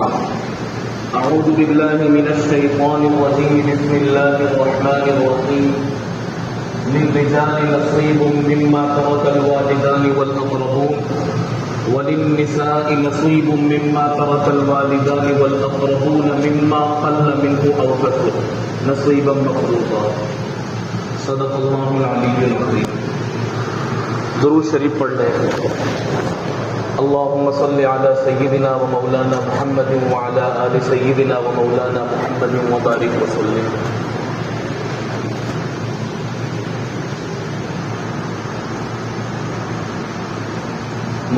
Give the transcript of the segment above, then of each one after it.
أعوذ بالله من الشيطان الرجيم بسم الله الرحمن الرحيم للرجال نصيب مما ترك الوالدان والأقربون وللنساء نصيب مما ترك الوالدان والأقربون مما قل منه أو كثر نصيبا مفروضا صدق الله العلي العظيم. درود شریف پڑھ لیں. اللهم صل على سيدنا ومولانا محمد وعلى آل سيدنا ومولانا محمد وبارك وسلم.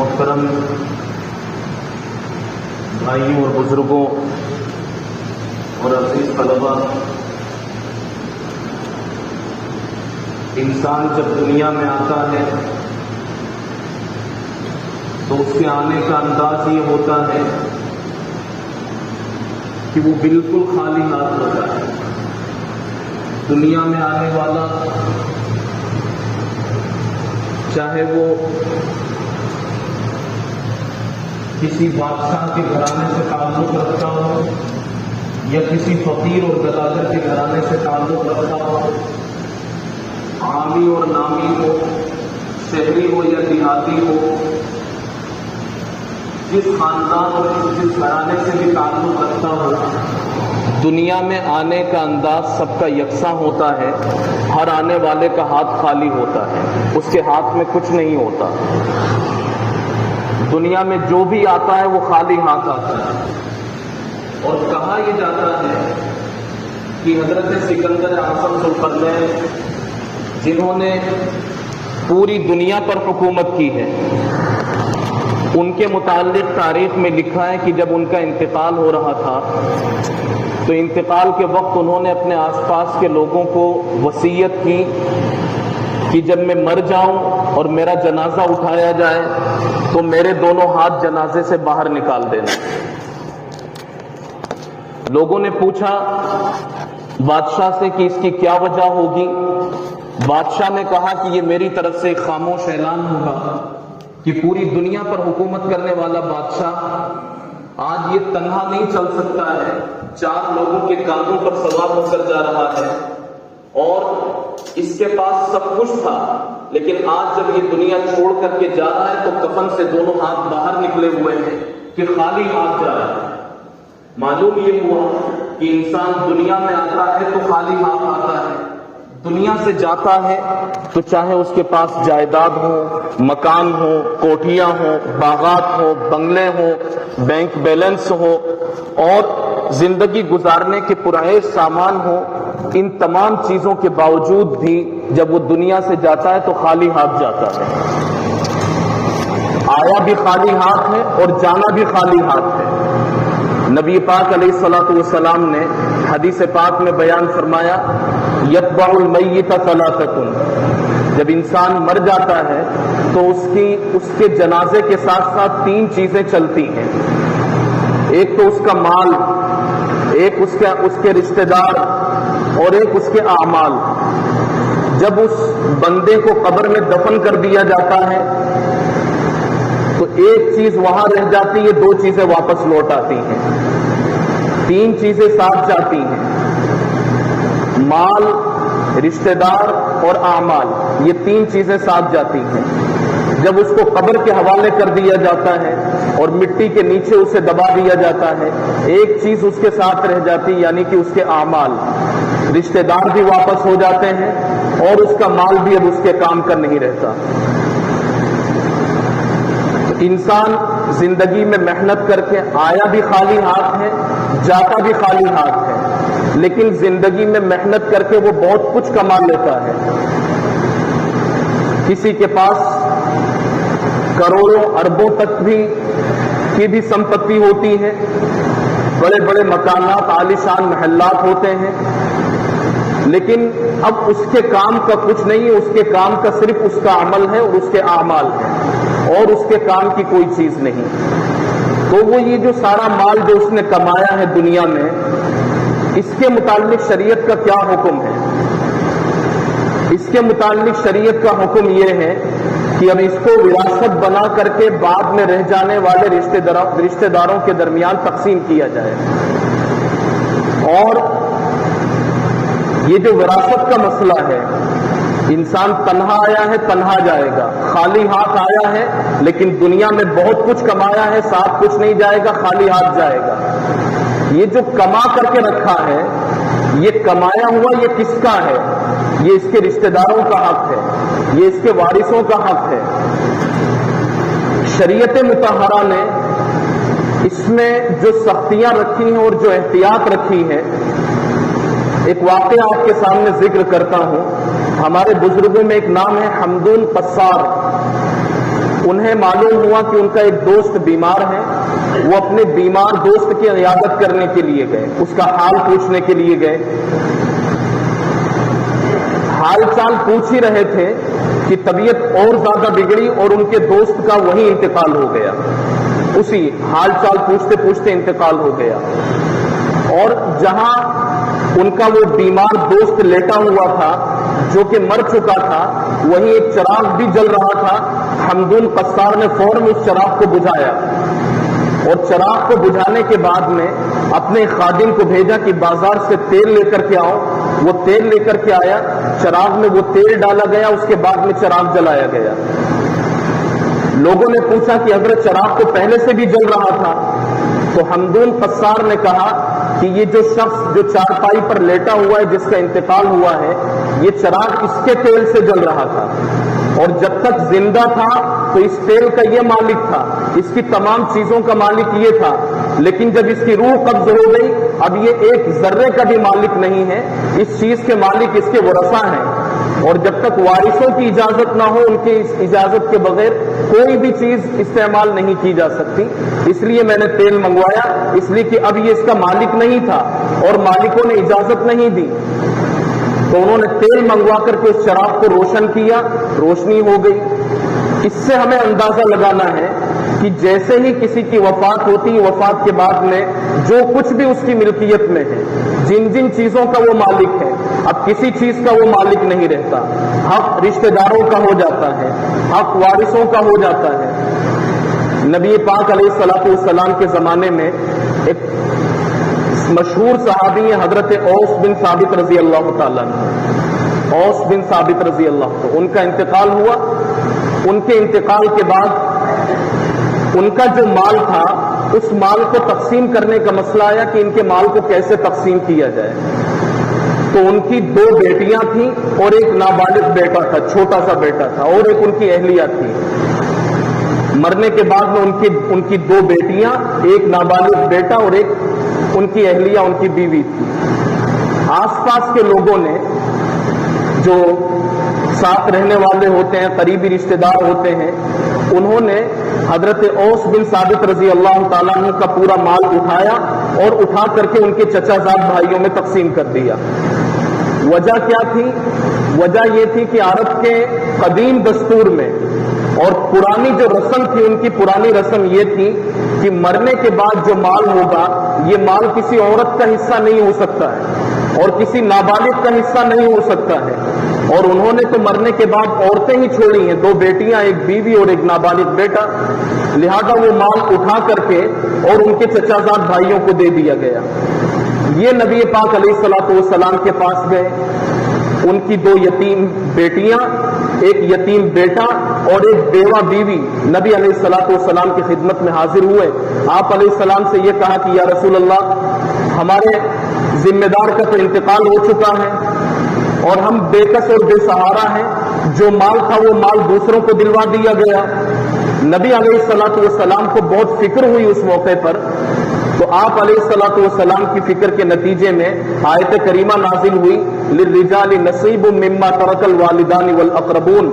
محترم بھائیوں اور بزرگوں اور عزیز طلباء، انسان جب دنیا میں آتا ہے تو اس کے آنے کا انداز یہ ہوتا ہے کہ وہ بالکل خالی ہاتھ ہوتا ہے. دنیا میں آنے والا چاہے وہ کسی بادشاہ کے گھرانے سے تعلق رکھتا ہو یا کسی فقیر اور گداگر کے گھرانے سے تعلق رکھتا ہو، عامی اور نامی ہو، شہری ہو یا دیہاتی ہو، جس خاندان اور جس گھرانے سے بھی تعلق رکھتا ہو، دنیا میں آنے کا انداز سب کا یکساں ہوتا ہے. ہر آنے والے کا ہاتھ خالی ہوتا ہے، اس کے ہاتھ میں کچھ نہیں ہوتا. دنیا میں جو بھی آتا ہے وہ خالی ہاتھ آتا ہے. اور کہا یہ جاتا ہے کہ حضرت سکندر اعظم ذوالقرنین جنہوں نے پوری دنیا پر حکومت کی ہے، ان کے متعلق تاریخ میں لکھا ہے کہ جب ان کا انتقال ہو رہا تھا تو انتقال کے وقت انہوں نے اپنے آس پاس کے لوگوں کو وصیت کی کہ جب میں مر جاؤں اور میرا جنازہ اٹھایا جائے تو میرے دونوں ہاتھ جنازے سے باہر نکال دینا. لوگوں نے پوچھا بادشاہ سے کہ اس کی کیا وجہ ہوگی. بادشاہ نے کہا کہ یہ میری طرف سے ایک خاموش اعلان ہوگا کہ پوری دنیا پر حکومت کرنے والا بادشاہ آج یہ تنہا نہیں چل سکتا ہے، 4 لوگوں کے کاندھوں پر سوار ہو کر جا رہا ہے اور اس کے پاس سب کچھ تھا، لیکن آج جب یہ دنیا چھوڑ کر کے جا رہا ہے تو کفن سے دونوں ہاتھ باہر نکلے ہوئے ہیں کہ خالی ہاتھ جا رہا ہے. معلوم یہ ہوا کہ انسان دنیا میں آتا ہے تو خالی ہاتھ آتا ہے، دنیا سے جاتا ہے تو چاہے اس کے پاس جائیداد ہو، مکان ہو، کوٹھیاں ہو، باغات ہو، بنگلے ہو، بینک بیلنس ہو اور زندگی گزارنے کے پرعیش سامان ہو، ان تمام چیزوں کے باوجود بھی جب وہ دنیا سے جاتا ہے تو خالی ہاتھ جاتا ہے. آیا بھی خالی ہاتھ ہے اور جانا بھی خالی ہاتھ ہے. نبی پاک علیہ الصلوۃ والسلام نے حدیث پاک میں بیان فرمایا یتبع المیت ثلاثۃ، جب انسان مر جاتا ہے تو اس کے جنازے کے ساتھ ساتھ 3 چیزیں چلتی ہیں. ایک تو اس کا مال، ایک اس کے رشتہ دار اور ایک اس کے اعمال. جب اس بندے کو قبر میں دفن کر دیا جاتا ہے تو ایک چیز وہاں رہ جاتی ہے، 2 چیزیں واپس لوٹ آتی ہیں، 3 چیزیں ساتھ جاتی ہیں. مال، رشتہ دار اور اعمال، یہ 3 چیزیں ساتھ جاتی ہیں. جب اس کو قبر کے حوالے کر دیا جاتا ہے اور مٹی کے نیچے اسے دبا دیا جاتا ہے، ایک چیز اس کے ساتھ رہ جاتی یعنی کہ اس کے اعمال. رشتہ دار بھی واپس ہو جاتے ہیں اور اس کا مال بھی اب اس کے کام کا نہیں رہتا. انسان زندگی میں محنت کر کے آیا بھی خالی ہاتھ ہے، جاتا بھی خالی ہاتھ ہے، لیکن زندگی میں محنت کر کے وہ بہت کچھ کما لیتا ہے. کسی کے پاس کروڑوں اربوں تک کی بھی سمپتی ہوتی ہے، بڑے بڑے مکانات، عالیشان محلات ہوتے ہیں، لیکن اب اس کے کام کا کچھ نہیں ہے. اس کے کام کا صرف اس کا عمل ہے اور اس کے اعمال ہے اور اس کے کام کی کوئی چیز نہیں. تو وہ یہ جو سارا مال جو اس نے کمایا ہے دنیا میں، اس کے متعلق شریعت کا کیا حکم ہے؟ اس کے متعلق شریعت کا حکم یہ ہے کہ اب اس کو وراثت بنا کر کے بعد میں رہ جانے والے رشتہ داروں کے درمیان تقسیم کیا جائے. اور یہ جو وراثت کا مسئلہ ہے، انسان تنہا آیا ہے تنہا جائے گا، خالی ہاتھ آیا ہے لیکن دنیا میں بہت کچھ کمایا ہے، ساتھ کچھ نہیں جائے گا، خالی ہاتھ جائے گا. یہ جو کما کر کے رکھا ہے، یہ کمایا ہوا یہ کس کا ہے؟ یہ اس کے رشتہ داروں کا حق ہے، یہ اس کے وارثوں کا حق ہے. شریعت مطہرہ نے اس میں جو سختیاں رکھی ہیں اور جو احتیاط رکھی ہے، ایک واقعہ آپ کے سامنے ذکر کرتا ہوں. ہمارے بزرگوں میں ایک نام ہے حمدون قصار. انہیں معلوم ہوا کہ ان کا ایک دوست بیمار ہے. وہ اپنے بیمار دوست کی عیادت کرنے کے لیے گئے، اس کا حال پوچھنے کے لیے گئے. حال چال پوچھ ہی رہے تھے کہ طبیعت اور زیادہ بگڑی اور ان کے دوست کا وہیں انتقال ہو گیا. اسی حال چال پوچھتے پوچھتے انتقال ہو گیا. اور جہاں ان کا وہ بیمار دوست لیٹا ہوا تھا جو کہ مر چکا تھا، وہیں ایک چراغ بھی جل رہا تھا. حمدون قصار نے فوراً اس چراغ کو بجھایا اور چراغ کو بجھانے کے بعد میں اپنے خادم کو بھیجا کہ بازار سے تیل لے کر کے آؤ. وہ تیل لے کر کے آیا، چراغ میں وہ تیل ڈالا گیا، اس کے بعد میں چراغ جلایا گیا. لوگوں نے پوچھا کہ حضرت چراغ تو پہلے سے بھی جل رہا تھا. تو حمدون قصار نے کہا کہ یہ جو شخص جو چارپائی پر لیٹا ہوا ہے جس کا انتقال ہوا ہے، یہ چراغ اس کے تیل سے جل رہا تھا اور جب تک زندہ تھا تو اس تیل کا یہ مالک تھا، اس کی تمام چیزوں کا مالک یہ تھا. لیکن جب اس کی روح قبض ہو گئی، اب یہ ایک ذرے کا بھی مالک نہیں ہے. اس چیز کے مالک اس کے ورثہ ہیں اور جب تک وارثوں کی اجازت نہ ہو، ان کی اجازت کے بغیر کوئی بھی چیز استعمال نہیں کی جا سکتی. اس لیے میں نے تیل منگوایا، اس لیے کہ اب یہ اس کا مالک نہیں تھا اور مالکوں نے اجازت نہیں دی. تو انہوں نے تیل منگوا کر کے اس چراغ کو روشن کیا، روشنی ہو گئی. اس سے ہمیں اندازہ لگانا ہے کہ جیسے ہی کسی کی وفات ہوتی ہے، وفات کے بعد میں جو کچھ بھی اس کی ملکیت میں ہے، جن جن چیزوں کا وہ مالک ہے، اب کسی چیز کا وہ مالک نہیں رہتا. حق رشتہ داروں کا ہو جاتا ہے، حق وارثوں کا ہو جاتا ہے. نبی پاک علیہ الصلوۃ والسلام کے زمانے میں ایک مشہور صحابی ہیں حضرت اوس بن ثابت رضی اللہ تعالیٰ عنہ. اوس بن ثابت رضی اللہ عنہ، ان کا انتقال ہوا. ان کے انتقال کے بعد ان کا جو مال تھا، اس مال کو تقسیم کرنے کا مسئلہ آیا کہ ان کے مال کو کیسے تقسیم کیا جائے. تو ان کی 2 بیٹیاں تھیں اور ایک نابالغ بیٹا تھا، چھوٹا سا بیٹا تھا، اور ایک ان کی اہلیہ تھی. مرنے کے بعد میں ان کی 2 بیٹیاں، ایک نابالغ بیٹا اور ایک ان کی اہلیہ، ان کی بیوی تھی. آس پاس کے لوگوں نے جو ساتھ رہنے والے ہوتے ہیں، قریبی رشتہ دار ہوتے ہیں، انہوں نے حضرت اوس بن ثابت رضی اللہ تعالیٰ عنہ کا پورا مال اٹھایا اور اٹھا کر کے ان کے چچا زاد بھائیوں میں تقسیم کر دیا. وجہ کیا تھی؟ وجہ یہ تھی کہ عرب کے قدیم دستور میں اور پرانی جو رسم تھی، ان کی پرانی رسم یہ تھی کہ مرنے کے بعد جو مال ہوگا، یہ مال کسی عورت کا حصہ نہیں ہو سکتا ہے اور کسی نابالغ کا حصہ نہیں ہو سکتا ہے. اور انہوں نے تو مرنے کے بعد عورتیں ہی چھوڑی ہیں، 2 بیٹیاں، ایک بیوی اور ایک نابالغ بیٹا. لہذا وہ مال اٹھا کر کے اور ان کے چچا زاد بھائیوں کو دے دیا گیا. یہ نبی پاک علیہ الصلوۃ والسلام کے پاس گئے. ان کی 2 یتیم بیٹیاں، ایک یتیم بیٹا اور ایک بیوہ بیوی نبی علیہ الصلوۃ والسلام کی خدمت میں حاضر ہوئے. آپ علیہ السلام سے یہ کہا کہ یا رسول اللہ، ہمارے ذمہ دار کا تو انتقال ہو چکا ہے اور ہم بے کس اور بے سہارا ہیں. جو مال تھا وہ مال دوسروں کو دلوا دیا گیا. نبی علیہ الصلوۃ والسلام کو بہت فکر ہوئی اس موقع پر. تو آپ علیہ الصلوۃ والسلام کی فکر کے نتیجے میں آیت کریمہ نازل ہوئی، للرجال نصیب مما ترک الوالدان والاقربون،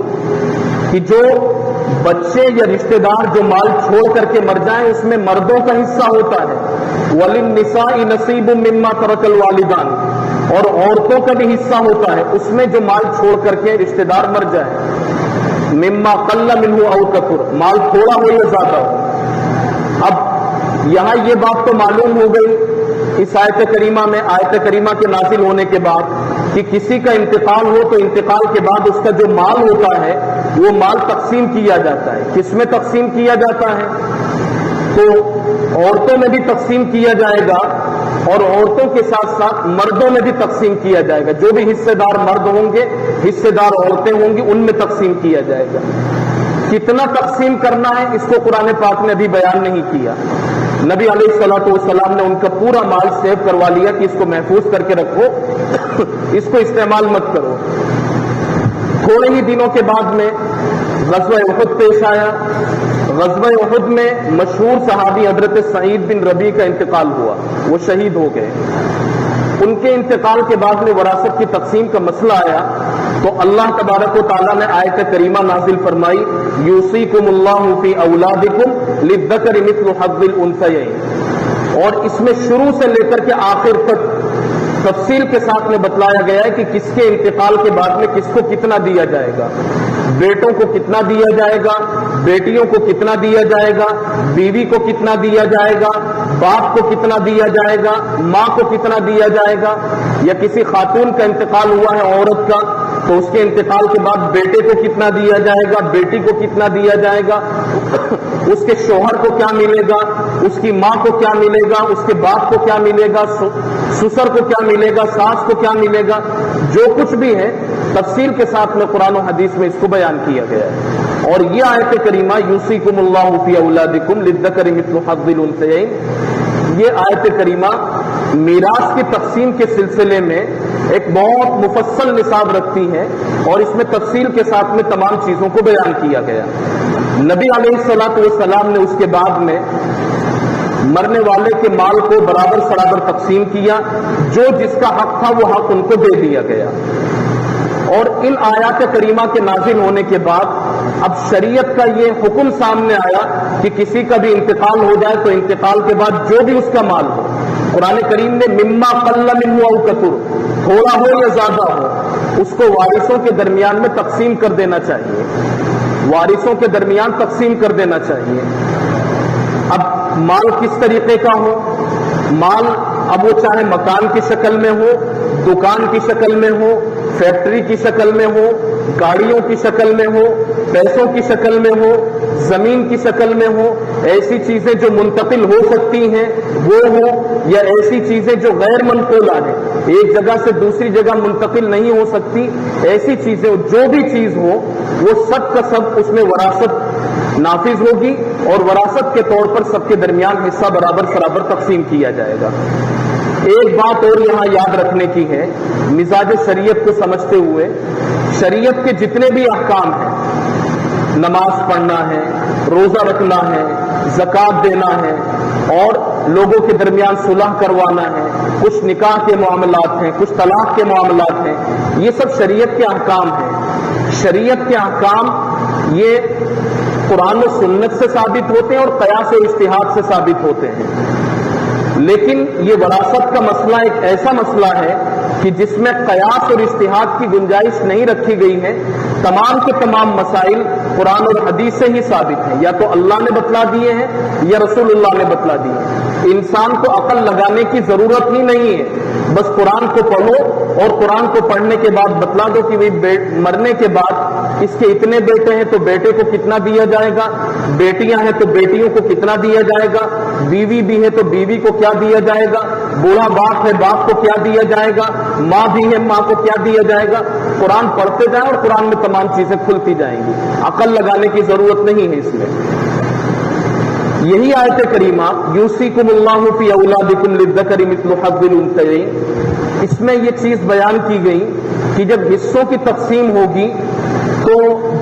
کہ جو بچے یا رشتہ دار جو مال چھوڑ کر کے مر جائیں اس میں مردوں کا حصہ ہوتا ہے. وللنساء نصیب مما ترک الوالدان، اور عورتوں کا بھی حصہ ہوتا ہے اس میں جو مال چھوڑ کر کے رشتہ دار مر جائے. مما قل منہ او کثر، مال تھوڑا ہو یا زیادہ ہو. اب یہاں یہ بات تو معلوم ہو گئی اس آیت کریمہ میں، آیت کریمہ کے نازل ہونے کے بعد، کہ کسی کا انتقال ہو تو انتقال کے بعد اس کا جو مال ہوتا ہے وہ مال تقسیم کیا جاتا ہے. کس میں تقسیم کیا جاتا ہے؟ تو عورتوں میں بھی تقسیم کیا جائے گا اور عورتوں کے ساتھ ساتھ مردوں میں بھی تقسیم کیا جائے گا. جو بھی حصے دار مرد ہوں گے، حصے دار عورتیں ہوں گی، ان میں تقسیم کیا جائے گا. کتنا تقسیم کرنا ہے اس کو قرآن پاک نے ابھی بیان نہیں کیا. نبی علیہ الصلوۃ والسلام نے ان کا پورا مال سیو کروا لیا کہ اس کو محفوظ کر کے رکھو، اس کو استعمال مت کرو. تھوڑے ہی دنوں کے بعد میں غزوہ احد پیش آیا. غزوہ احد میں مشہور صحابی حضرت سعید بن ربیع کا انتقال ہوا، وہ شہید ہو گئے. ان کے انتقال کے بعد میں وراثت کی تقسیم کا مسئلہ آیا تو اللہ تبارک و تعالیٰ نے آیت کریمہ نازل فرمائی، یوصیکم اللہ فی اولادکم للذکر مثل حظ الانثیین. اور اس میں شروع سے لے کر کے آخر تک تفصیل کے ساتھ میں بتلایا گیا ہے کہ کس کے انتقال کے بعد میں کس کو کتنا دیا جائے گا. بیٹوں کو کتنا دیا جائے گا، بیٹیوں کو کتنا دیا جائے گا، بیوی کو کتنا دیا جائے گا، باپ کو کتنا دیا جائے گا، ماں کو کتنا دیا جائے گا. یا کسی خاتون کا انتقال ہوا ہے عورت کا تو اس کے انتقال کے بعد بیٹے کو کتنا دیا جائے گا، بیٹی کو کتنا دیا جائے گا، اس کے شوہر کو کیا ملے گا، اس کی ماں کو کیا ملے گا، اس کے باپ کو کیا ملے گا، سسر کو کیا ملے گا، ساس کو کیا ملے گا. جو کچھ بھی ہے تفصیل کے ساتھ میں قرآن و حدیث میں اس کو بیان کیا گیا ہے. اور یہ آیت کریمہ یوصیکم اللہ فی اولادکم للذکر مثل حظ الانثیین، یہ آیت کریمہ میراث کی تقسیم کے سلسلے میں ایک بہت مفصل نصاب رکھتی ہے اور اس میں تفصیل کے ساتھ میں تمام چیزوں کو بیان کیا گیا. نبی علیہ الصلوۃ والسلام نے اس کے بعد میں مرنے والے کے مال کو برابر سرابر تقسیم کیا. جو جس کا حق تھا وہ حق ان کو دے دیا گیا. اور ان آیات کریمہ کے نازل ہونے کے بعد اب شریعت کا یہ حکم سامنے آیا کہ کسی کا بھی انتقال ہو جائے تو انتقال کے بعد جو بھی اس کا مال ہو، قرآن کریم نے مما قل منہ او کثر، تھوڑا ہو یا زیادہ ہو، اس کو وارثوں کے درمیان میں تقسیم کر دینا چاہیے. وارثوں کے درمیان تقسیم کر دینا چاہیے. اب مال کس طریقے کا ہو؟ مال اب وہ چاہے مکان کی شکل میں ہو، دکان کی شکل میں ہو، فیکٹری کی شکل میں ہو، گاڑیوں کی شکل میں ہو، پیسوں کی شکل میں ہو، زمین کی شکل میں ہو، ایسی چیزیں جو منتقل ہو سکتی ہیں وہ ہو، یا ایسی چیزیں جو غیر منقولہ ہیں، ایک جگہ سے دوسری جگہ منتقل نہیں ہو سکتی، ایسی چیزیں جو بھی چیز ہو وہ سب کا سب اس میں وراثت نافذ ہوگی اور وراثت کے طور پر سب کے درمیان حصہ برابر سرابر تقسیم کیا جائے گا. ایک بات اور یہاں یاد رکھنے کی ہے، مزاج شریعت کو سمجھتے ہوئے شریعت کے جتنے بھی احکام ہیں، نماز پڑھنا ہے، روزہ رکھنا ہے، زکوٰۃ دینا ہے اور لوگوں کے درمیان صلح کروانا ہے، کچھ نکاح کے معاملات ہیں، کچھ طلاق کے معاملات ہیں، یہ سب شریعت کے احکام ہیں. شریعت کے احکام یہ قرآن و سنت سے ثابت ہوتے ہیں اور قیاس و اجتہاد سے ثابت ہوتے ہیں. لیکن یہ وراثت کا مسئلہ ایک ایسا مسئلہ ہے کہ جس میں قیاس اور اجتہاد کی گنجائش نہیں رکھی گئی ہے. تمام کے تمام مسائل قرآن اور حدیث سے ہی ثابت ہیں، یا تو اللہ نے بتلا دیے ہیں یا رسول اللہ نے بتلا دیے ہیں. انسان کو عقل لگانے کی ضرورت ہی نہیں ہے، بس قرآن کو پڑھو اور قرآن کو پڑھنے کے بعد بتلا دو کہ مرنے کے بعد اس کے اتنے بیٹے ہیں تو بیٹے کو کتنا دیا جائے گا، بیٹیاں ہیں تو بیٹیوں کو کتنا دیا جائے گا، بیوی بھی ہے تو بیوی کو کیا دیا جائے گا، بوڑھا باپ ہے باپ کو کیا دیا جائے گا، ماں بھی ہے ماں کو کیا دیا جائے گا. قرآن پڑھتے جائیں اور قرآن میں تمام چیزیں کھلتی جائیں گی. عقل لگانے کی ضرورت نہیں ہے اس میں. یہی آیت کریمہ یوصیکم اللہ فی اولادکم للذکر مثل حظ الانثیین، اس میں یہ چیز بیان کی گئی کہ جب حصوں کی تقسیم ہوگی تو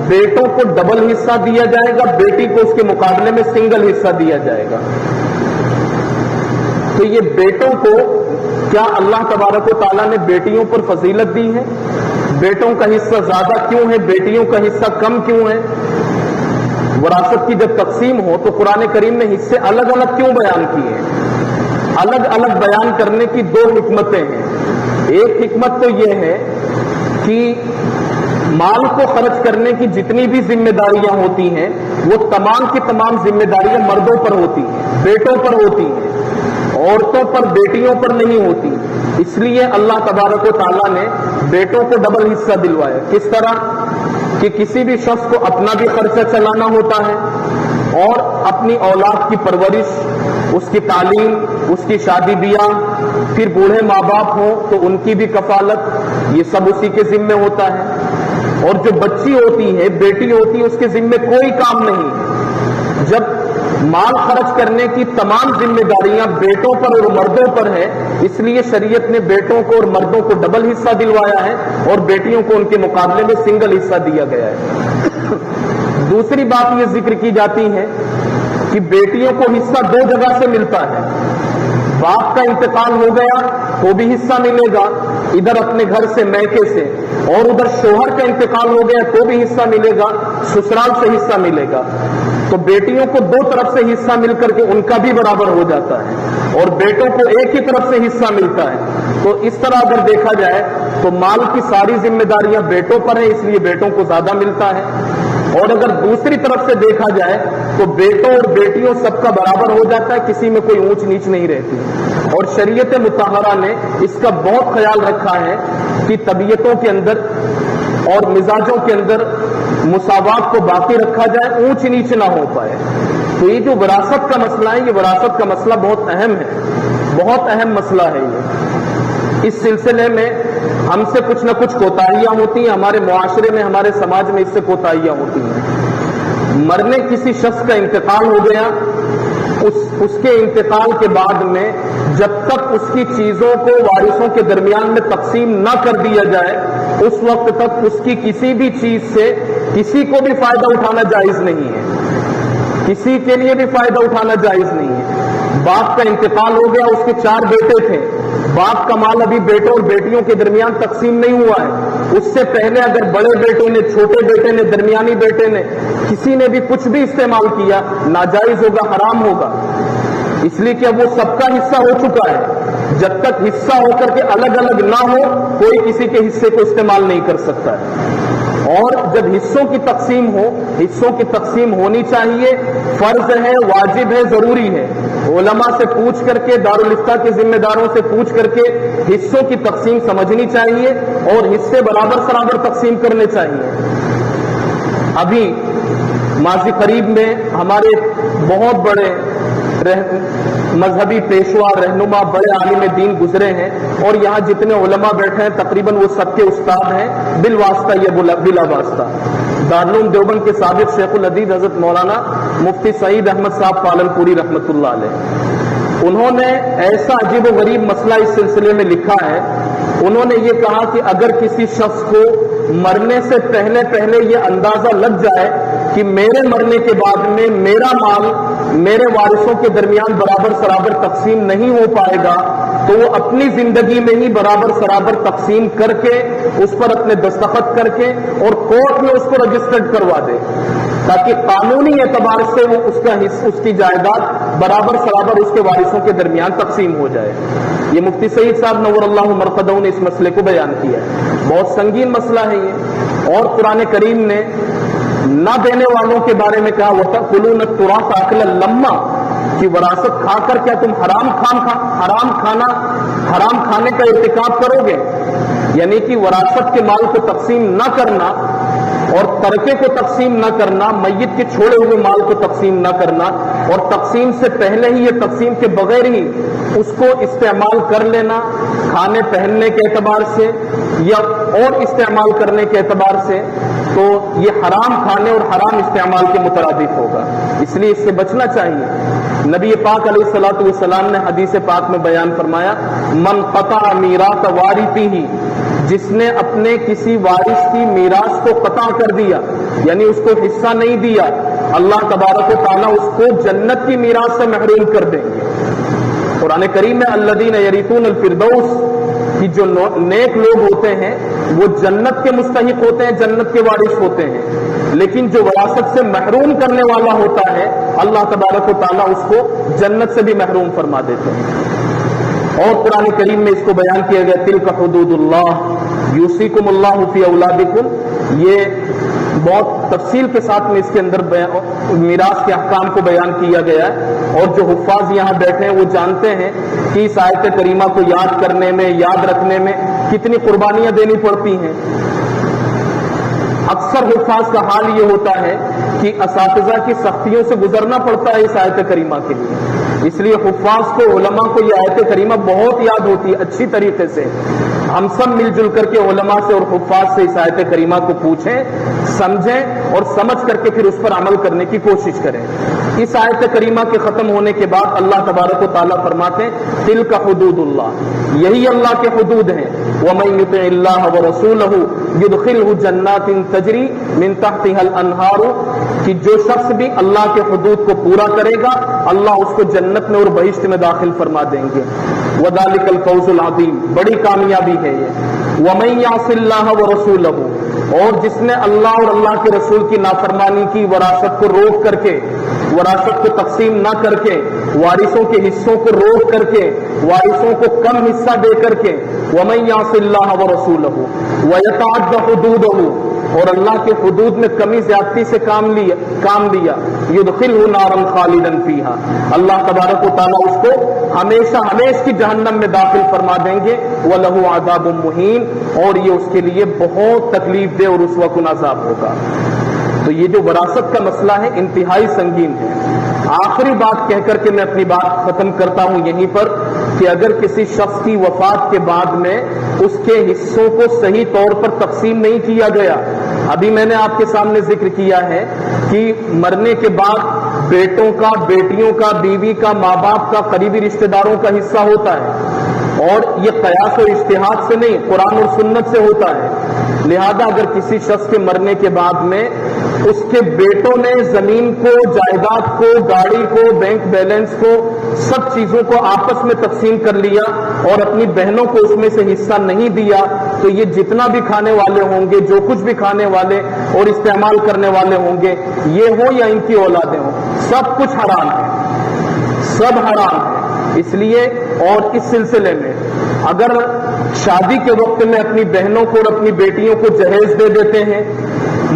بیٹوں کو ڈبل حصہ دیا جائے گا، بیٹی کو اس کے مقابلے میں سنگل حصہ دیا جائے گا. تو یہ بیٹوں کو کیا اللہ تبارک و تعالیٰ نے بیٹیوں پر فضیلت دی ہے؟ بیٹوں کا حصہ زیادہ کیوں ہے، بیٹیوں کا حصہ کم کیوں ہے؟ وراثت کی جب تقسیم ہو تو قرآن کریم نے حصے الگ الگ کیوں بیان کیے ہیں؟ الگ الگ بیان کرنے کی دو حکمتیں ہیں. ایک حکمت تو یہ ہے کہ مال کو خرچ کرنے کی جتنی بھی ذمہ داریاں ہوتی ہیں وہ تمام کی تمام ذمہ داریاں مردوں پر ہوتی ہیں، بیٹوں پر ہوتی ہیں، عورتوں پر بیٹیوں پر نہیں ہوتی. اس لیے اللہ تبارک و تعالیٰ نے بیٹوں کو ڈبل حصہ دلوایا. کس طرح؟ کہ کسی بھی شخص کو اپنا بھی خرچہ چلانا ہوتا ہے اور اپنی اولاد کی پرورش، اس کی تعلیم، اس کی شادی بیاہ، پھر بوڑھے ماں باپ ہوں تو ان کی بھی کفالت، یہ سب اسی کے ذمے ہوتا ہے۔ اور جو بچی ہوتی ہے، بیٹی ہوتی ہے، اس کے ذمے کوئی کام نہیں۔ جب مال خرچ کرنے کی تمام ذمہ داریاں بیٹوں پر اور مردوں پر ہے، اس لیے شریعت نے بیٹوں کو اور مردوں کو ڈبل حصہ دلوایا ہے اور بیٹیوں کو ان کے مقابلے میں سنگل حصہ دیا گیا ہے۔ دوسری بات یہ ذکر کی جاتی ہے کہ بیٹیوں کو حصہ دو جگہ سے ملتا ہے۔ باپ کا انتقال ہو گیا تو بھی حصہ ملے گا ادھر اپنے گھر سے، میکے سے، اور ادھر شوہر کا انتقال ہو گیا تو بھی حصہ ملے گا، سسرال سے حصہ ملے گا۔ تو بیٹیوں کو دو طرف سے حصہ مل کر کے ان کا بھی برابر ہو جاتا ہے اور بیٹوں کو ایک ہی طرف سے حصہ ملتا ہے۔ تو اس طرح اگر دیکھا جائے تو مال کی ساری ذمہ داریاں بیٹوں پر ہیں، اس لیے بیٹوں کو زیادہ ملتا ہے۔ اور اگر دوسری طرف سے دیکھا جائے تو بیٹوں اور بیٹیوں سب کا برابر ہو جاتا ہے، کسی میں کوئی اونچ نیچ نہیں رہتی۔ اور شریعت مطہرہ نے اس کا بہت خیال رکھا ہے کہ طبیعتوں کے اندر اور مزاجوں کے اندر مساوات کو باقی رکھا جائے، اونچ نیچ نہ ہو پائے۔ تو یہ جو وراثت کا مسئلہ ہے، یہ وراثت کا مسئلہ بہت اہم ہے، بہت اہم مسئلہ ہے یہ۔ اس سلسلے میں ہم سے کچھ نہ کچھ کوتاہیاں ہوتی ہیں، ہمارے معاشرے میں، ہمارے سماج میں اس سے کوتاہیاں ہوتی ہیں۔ مرنے کسی شخص کا انتقال ہو گیا، اس کے انتقال کے بعد میں جب تک اس کی چیزوں کو وارثوں کے درمیان میں تقسیم نہ کر دیا جائے، اس وقت تک اس کی کسی بھی چیز سے کسی کو بھی فائدہ اٹھانا جائز نہیں ہے، کسی کے لیے بھی فائدہ اٹھانا جائز نہیں ہے۔ باپ کا انتقال ہو گیا، اس کے 4 بیٹے تھے، باپ کا مال ابھی بیٹوں اور بیٹیوں کے درمیان تقسیم نہیں ہوا ہے، اس سے پہلے اگر بڑے بیٹے نے، چھوٹے بیٹے نے، درمیانی بیٹے نے، کسی نے بھی کچھ بھی استعمال کیا، ناجائز ہوگا، حرام ہوگا، اس لیے کہ اب وہ سب کا حصہ ہو چکا ہے۔ جب تک حصہ ہو کر کے الگ الگ نہ ہو، کوئی کسی کے حصے کو استعمال نہیں کر سکتا ہے۔ اور جب حصوں کی تقسیم ہو، حصوں کی تقسیم ہونی چاہیے، فرض ہے، واجب ہے، ضروری ہے۔ علماء سے پوچھ کر کے، دارالافتاء کے ذمہ داروں سے پوچھ کر کے حصوں کی تقسیم سمجھنی چاہیے اور حصے برابر سرابر تقسیم کرنے چاہیے۔ ابھی ماضی قریب میں ہمارے بہت بڑے مذہبی پیشوا، رہنما، بڑے عالم دین گزرے ہیں اور یہاں جتنے علماء بیٹھے ہیں تقریباً وہ سب کے استاد ہیں، بالواسطہ یا بلا واسطہ۔ دارالعلوم دیوبند کے سابق شیخ الحدیث حضرت مولانا مفتی سعید احمد صاحب پالن پوری رحمۃ اللہ علیہ، انہوں نے ایسا عجیب و غریب مسئلہ اس سلسلے میں لکھا ہے۔ انہوں نے یہ کہا کہ اگر کسی شخص کو مرنے سے پہلے یہ اندازہ لگ جائے کہ میرے مرنے کے بعد میں میرا مال میرے وارثوں کے درمیان برابر سرابر تقسیم نہیں ہو پائے گا، تو وہ اپنی زندگی میں ہی برابر سرابر تقسیم کر کے اس پر اپنے دستخط کر کے اور کورٹ میں اس کو رجسٹرڈ کروا دے، تاکہ قانونی اعتبار سے وہ اس کی جائیداد برابر سرابر اس کے وارثوں کے درمیان تقسیم ہو جائے۔ یہ مفتی سعید صاحب نور اللہ مرقدہ نے اس مسئلے کو بیان کیا ہے، بہت سنگین مسئلہ ہے یہ۔ اور قرآن کریم نے نہ دینے والوں کے بارے میں کہا وَتَأْكُلُونَ التُّرَاثَ أَكْلًا لَمًّا، کہ وراثت کھا کر کیا تم حرام کھانے کا ارتکاب کرو گے؟ یعنی کہ وراثت کے مال کو تقسیم نہ کرنا اور ترکے کو تقسیم نہ کرنا، میت کے چھوڑے ہوئے مال کو تقسیم نہ کرنا، اور تقسیم سے پہلے ہی یہ تقسیم کے بغیر ہی اس کو استعمال کر لینا، کھانے پہننے کے اعتبار سے یا اور استعمال کرنے کے اعتبار سے، تو یہ حرام کھانے اور حرام استعمال کے مترادف ہوگا، اس لیے اس سے بچنا چاہیے۔ نبی پاک علیہ الصلوۃ والسلام نے حدیث پاک میں بیان فرمایا، من قطع میراث وارثہ، جس نے اپنے کسی وارث کی میراث کو قطع کر دیا، یعنی اس کو حصہ نہیں دیا، اللہ تبارک و تعالیٰ اس کو جنت کی میراث سے محروم کر دیں گے۔ قرآن کریم میں الذین یرثون الفردوس، کہ جو نیک لوگ ہوتے ہیں وہ جنت کے مستحق ہوتے ہیں، جنت کے وارث ہوتے ہیں، لیکن جو وراثت سے محروم کرنے والا ہوتا ہے اللہ تبارک و تعالیٰ اس کو جنت سے بھی محروم فرما دیتے ہیں۔ اور قرآن کریم میں اس کو بیان کیا گیا، تلک حدود اللہ یوصیکم اللہ فی اولادکم، یہ بہت تفصیل کے ساتھ میں اس کے اندر میراث کے احکام کو بیان کیا گیا ہے، اور جو حفاظ یہاں بیٹھے ہیں وہ جانتے ہیں کہ اس آیت کریمہ کو یاد کرنے میں، یاد رکھنے میں کتنی قربانیاں دینی پڑتی ہیں۔ اکثر حفاظ کا حال یہ ہوتا ہے کہ اساتذہ کی سختیوں سے گزرنا پڑتا ہے اس آیت کریمہ کے لیے، اس لیے حفاظ کو، علماء کو یہ آیت کریمہ بہت یاد ہوتی ہے اچھی طریقے سے۔ ہم سب مل جل کر کے علماء سے اور حفاظ سے اس آیت کریمہ کو پوچھیں، سمجھیں اور سمجھ کر کے پھر اس پر عمل کرنے کی کوشش کریں۔ اس آیت کریمہ کے ختم ہونے کے بعد اللہ تبارک و تعالیٰ فرماتے ہیں تلک حدود اللہ، یہی اللہ کے حدود ہیں۔ وَمَن يُطِعِ اللَّهَ وَرَسُولَهُ يُدْخِلْهُ جَنَّاتٍ تَجْرِي مِن تَحْتِهَا الْأَنْهَارُ، کہ جو شخص بھی اللہ کے حدود کو پورا کرے گا اللہ اس کو جنت میں اور بہشت میں داخل فرما دیں گے۔ وَذَلِكَ الْفَوْزُ الْعَظِيمُ، بڑی کامیابی ہے یہ۔ وَمَن يَعْصِ اللَّهَ وَرَسُولَهُ، اور جس نے اللہ اور اللہ کے رسول کی نافرمانی کی، وراثت کو روک کر کے، وراثت کو تقسیم نہ کر کے، وارثوں کے حصوں کو روک کر کے، وارثوں کو کم حصہ دے کر کے، وَمَن يَعْصِ اللَّهَ وَرَسُولَهُ وَيَتَعَدَّ حُدُودَهُ، اور اللہ کے حدود میں کمی زیادتی سے کام لیا، يُدْخِلْهُ نَارًا خَالِدًا فِيهَا، اللہ تبارک و تعالیٰ اس کو ہمیشہ ہمیشہ کی جہنم میں داخل فرما دیں گے۔ وَلَهُ عَذَابٌ مُّهِينٌ، اور یہ اس کے لیے بہت تکلیف دہ اور رسوا کن عذاب ہوگا۔ تو یہ جو وراثت کا مسئلہ ہے انتہائی سنگین ہے۔ آخری بات کہہ کر کے میں اپنی بات ختم کرتا ہوں یہیں پر، کہ اگر کسی شخص کی وفات کے بعد میں اس کے حصوں کو صحیح طور پر تقسیم نہیں کیا گیا، ابھی میں نے آپ کے سامنے ذکر کیا ہے کہ مرنے کے بعد بیٹوں کا، بیٹیوں کا، بیوی کا، ماں باپ کا، قریبی رشتہ داروں کا حصہ ہوتا ہے، اور یہ قیاس و اجتہاد سے نہیں، قرآن اور سنت سے ہوتا ہے۔ لہذا اگر کسی شخص کے مرنے کے بعد میں اس کے بیٹوں نے زمین کو، جائیداد کو، گاڑی کو، بینک بیلنس کو، سب چیزوں کو آپس میں تقسیم کر لیا اور اپنی بہنوں کو اس میں سے حصہ نہیں دیا، تو یہ جتنا بھی کھانے والے ہوں گے، جو کچھ بھی کھانے والے اور استعمال کرنے والے ہوں گے، یہ ہو یا ان کی اولادیں ہوں، سب کچھ حرام ہے، سب حرام ہے۔ اس لیے اور اس سلسلے میں اگر شادی کے وقت میں اپنی بہنوں کو اور اپنی بیٹیوں کو جہیز دے دیتے ہیں،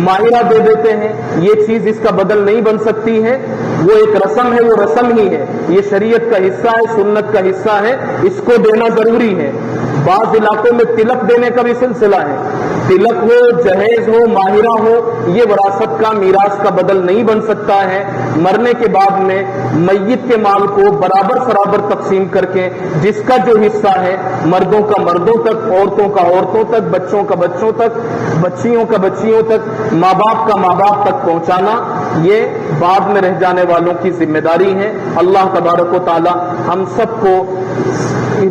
ماہرہ دے دیتے ہیں، یہ چیز اس کا بدل نہیں بن سکتی ہے، وہ ایک رسم ہے، وہ رسم ہی ہے، یہ شریعت کا حصہ ہے، سنت کا حصہ ہے، اس کو دینا ضروری ہے۔ بعض علاقوں میں تلک دینے کا بھی سلسلہ ہے، تلک ہو، جہیز ہو، ماہرہ ہو، یہ وراثت کا، میراث کا بدل نہیں بن سکتا ہے۔ مرنے کے بعد میں میت کے مال کو برابر سرابر تقسیم کر کے جس کا جو حصہ ہے، مردوں کا مردوں تک، عورتوں کا عورتوں تک، بچوں کا بچوں تک، بچیوں کا بچیوں تک، ماں باپ کا ماں باپ تک پہنچانا، یہ بعد میں رہ جانے والوں کی ذمہ داری ہے۔ اللہ تبارک و تعالی ہم سب کو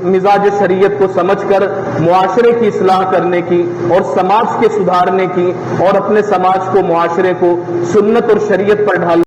مزاج شریعت کو سمجھ کر معاشرے کی اصلاح کرنے کی اور سماج کے سدھارنے کی اور اپنے سماج کو، معاشرے کو سنت اور شریعت پر ڈھالنے